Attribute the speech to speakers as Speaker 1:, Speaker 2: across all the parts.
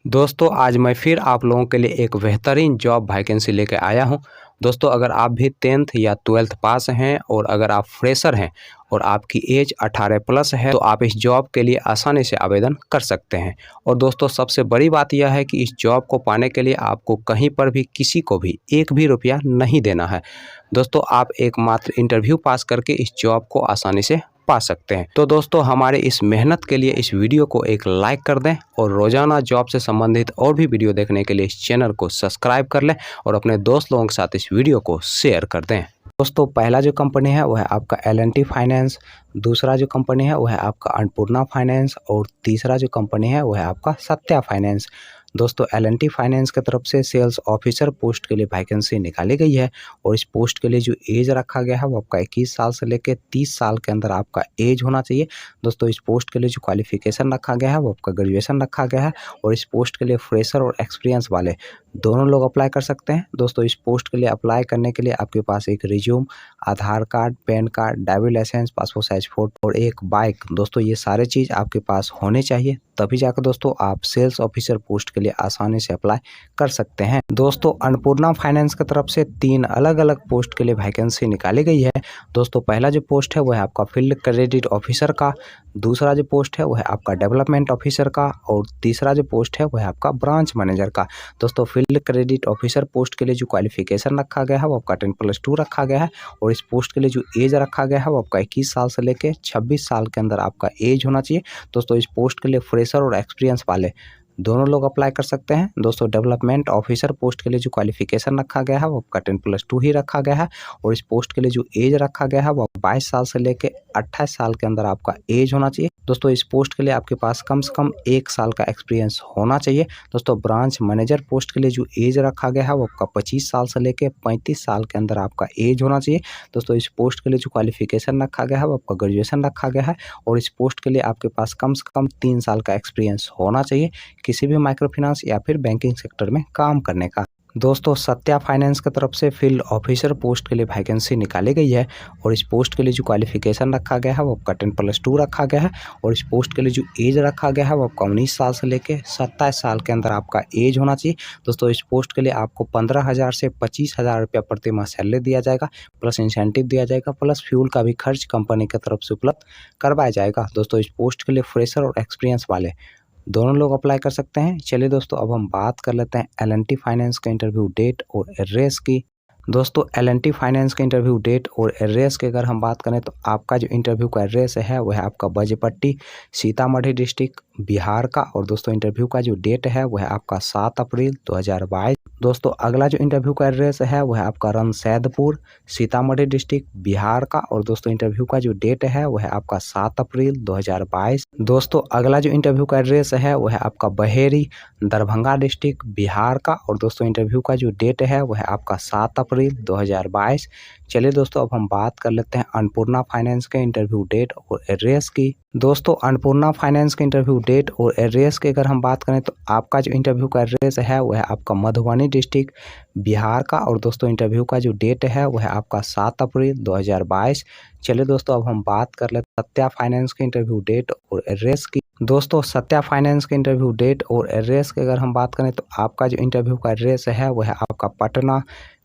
Speaker 1: दोस्तों आज मैं फिर आप लोगों के लिए एक बेहतरीन जॉब वैकेंसी लेकर आया हूं। दोस्तों अगर आप भी 10th या 12th पास हैं और अगर आप फ्रेशर हैं और आपकी एज 18 प्लस है तो आप इस जॉब के लिए आसानी से आवेदन कर सकते हैं। और दोस्तों सबसे बड़ी बात यह है कि इस जॉब को पाने के लिए आपको कहीं पर भी किसी को भी एक भी रुपया नहीं देना है। दोस्तों आप एकमात्र इंटरव्यू पास करके इस जॉब को आसानी से पा सकते हैं। तो दोस्तों हमारे इस मेहनत के लिए इस वीडियो को एक लाइक कर दें और रोजाना जॉब से संबंधित और भी वीडियो देखने के लिए इस चैनल को सब्सक्राइब कर लें और अपने दोस्त लोगों के साथ इस वीडियो को शेयर कर दें। दोस्तों पहला जो कंपनी है वो है आपका L&T फाइनेंस, दूसरा जो कंपनी है वो है आपका अन्नपूर्णा फाइनेंस और तीसरा जो कंपनी है वो है आपका सत्या फाइनेंस। दोस्तों L&T फाइनेंस की तरफ से सेल्स ऑफिसर पोस्ट के लिए वैकेंसी निकाली गई है और इस पोस्ट के लिए जो एज रखा गया है वो आपका 21 साल से लेकर 30 साल के अंदर आपका एज होना चाहिए। दोस्तों इस पोस्ट के लिए जो क्वालिफिकेशन रखा गया है वो आपका ग्रेजुएशन रखा गया है और इस पोस्ट के लिए फ्रेशर और एक्सपीरियंस वाले दोनों लोग अप्लाई कर सकते हैं। दोस्तों इस पोस्ट के लिए अप्लाई करने के लिए आपके पास एक resume, Aadhaar card, PAN card, driving licence, passport size photo और एक बाइक, दोस्तों ये सारे चीज़ आपके पास होने चाहिए, तभी जाकर दोस्तों आप सेल्स ऑफिसर पोस्ट के लिए आसानी से अप्लाई कर सकते हैं। दोस्तों अन्नपूर्णा फाइनेंस की तरफ से 3 अलग अलग पोस्ट के लिए वैकेंसी निकाली गई है। दोस्तों पहला जो पोस्ट है वो है आपका फील्ड क्रेडिट ऑफिसर का, दूसरा जो पोस्ट है वो है आपका डेवलपमेंट ऑफिसर का और तीसरा जो पोस्ट है वो है आपका ब्रांच मैनेजर का। दोस्तों फील्ड क्रेडिट ऑफिसर पोस्ट के लिए जो क्वालिफिकेशन रखा गया है वो आपका 10+2 रखा गया है और इस पोस्ट के लिए जो एज रखा गया है वो आपका 21 साल से लेकर 26 साल के अंदर आपका एज होना चाहिए। दोस्तों इस पोस्ट के लिए फ्रेशर और एक्सपीरियंस वाले दोनों लोग अप्लाई कर सकते हैं। दोस्तों डेवलपमेंट ऑफिसर पोस्ट के लिए जो क्वालिफिकेशन रखा गया है वो आपका 10+2 ही रखा गया है और इस पोस्ट के लिए जो एज रखा गया है वो 22 साल से लेकर 28 साल के अंदर आपका एज होना चाहिए। दोस्तों इस पोस्ट के लिए आपके पास कम से कम 1 साल का एक्सपीरियंस होना चाहिए। दोस्तों ब्रांच मैनेजर पोस्ट के लिए जो एज रखा गया है वो आपका 25 साल से लेकर 35 साल के अंदर आपका एज होना चाहिए। दोस्तों इस पोस्ट के लिए जो क्वालिफिकेशन रखा गया है वो आपका ग्रेजुएशन रखा गया है और इस पोस्ट के लिए आपके पास कम से कम 3 साल का एक्सपीरियंस होना चाहिए किसी भी माइक्रो फाइनेंस या फिर बैंकिंग सेक्टर में काम करने का। दोस्तों सत्या फाइनेंस की तरफ से फील्ड ऑफिसर पोस्ट के लिए वैकेंसी निकाली गई है और इस पोस्ट के लिए जो क्वालिफिकेशन रखा गया है वो आपका 10+2 रखा गया है और इस पोस्ट के लिए जो एज रखा गया है वो आपका 19 साल से लेकर 27 साल के अंदर आपका एज होना चाहिए। दोस्तों इस पोस्ट के लिए आपको 15,000 से 25,000 रुपया प्रति माह सैलरी दिया जाएगा, प्लस इंसेंटिव दिया जाएगा, प्लस फ्यूल का भी खर्च कंपनी की तरफ से उपलब्ध करवाया जाएगा। दोस्तों इस पोस्ट के लिए फ्रेशर और एक्सपीरियंस वाले दोनों लोग अप्लाई कर सकते हैं। चलिए दोस्तों अब हम बात कर लेते हैं L&T फाइनेंस का इंटरव्यू डेट और एड्रेस की। दोस्तों L&T फाइनेंस का इंटरव्यू डेट और एड्रेस की अगर हम बात करें तो आपका जो इंटरव्यू का एड्रेस है वह है आपका बजपट्टी, सीतामढ़ी डिस्ट्रिक्ट, बिहार का और दोस्तों इंटरव्यू का जो डेट है वह है आपका 7 अप्रैल 2022। दोस्तों अगला जो इंटरव्यू का एड्रेस है वह है आपका रनसैदपुर, सीतामढ़ी डिस्ट्रिक्ट, बिहार का और दोस्तों इंटरव्यू का जो डेट है वह है आपका 7 अप्रैल 2022। दोस्तों अगला जो इंटरव्यू का एड्रेस है वह है आपका बहेरी, दरभंगा डिस्ट्रिक्ट, बिहार का और दोस्तों इंटरव्यू का जो डेट है वह है आपका 7 अप्रैल 2022। चलिए दोस्तों अब हम बात कर लेते हैं अन्नपूर्णा फाइनेंस के इंटरव्यू डेट और एड्रेस की। दोस्तों अन्नपूर्णा फाइनेंस के इंटरव्यू डेट और एड्रेस की अगर हम बात करें तो आपका जो इंटरव्यू का एड्रेस है वह है आपका मधुबनी डिस्ट्रिक्ट, बिहार का और दोस्तों इंटरव्यू का जो डेट है वह है आपका 7 अप्रैल 2022। चलिए दोस्तों अब हम बात कर लेते हैं सत्या फाइनेंस के इंटरव्यू डेट और एड्रेस की। दोस्तों सत्या फाइनेंस के इंटरव्यू डेट और एड्रेस की अगर हम बात करें तो आपका जो इंटरव्यू का एड्रेस है वह है आपका पटना,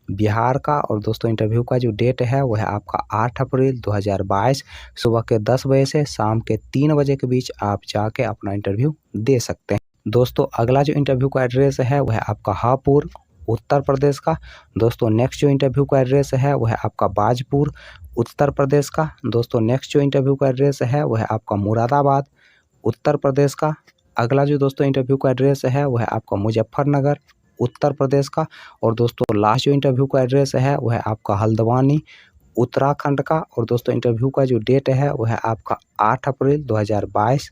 Speaker 1: बिहार का और दोस्तों इंटरव्यू का जो डेट है वह है आपका 8 अप्रैल 2022। सुबह के 10 बजे से शाम के 3 बजे के बीच आप जाके अपना इंटरव्यू दे सकते हैं। दोस्तों अगला जो इंटरव्यू का एड्रेस है वह है आपका हापुड़, उत्तर प्रदेश का। दोस्तों नेक्स्ट जो इंटरव्यू का एड्रेस है वह है आपका बाजपुर, उत्तर प्रदेश का। दोस्तों नेक्स्ट जो इंटरव्यू का एड्रेस है वह है आपका मुरादाबाद, उत्तर प्रदेश का। अगला जो दोस्तों इंटरव्यू का एड्रेस है वह है आपका मुजफ्फरनगर, उत्तर प्रदेश का और दोस्तों लास्ट जो इंटरव्यू का एड्रेस है वह है आपका हल्द्वानी, उत्तराखंड का और दोस्तों इंटरव्यू का जो डेट है वह है आपका 8 अप्रैल 2022।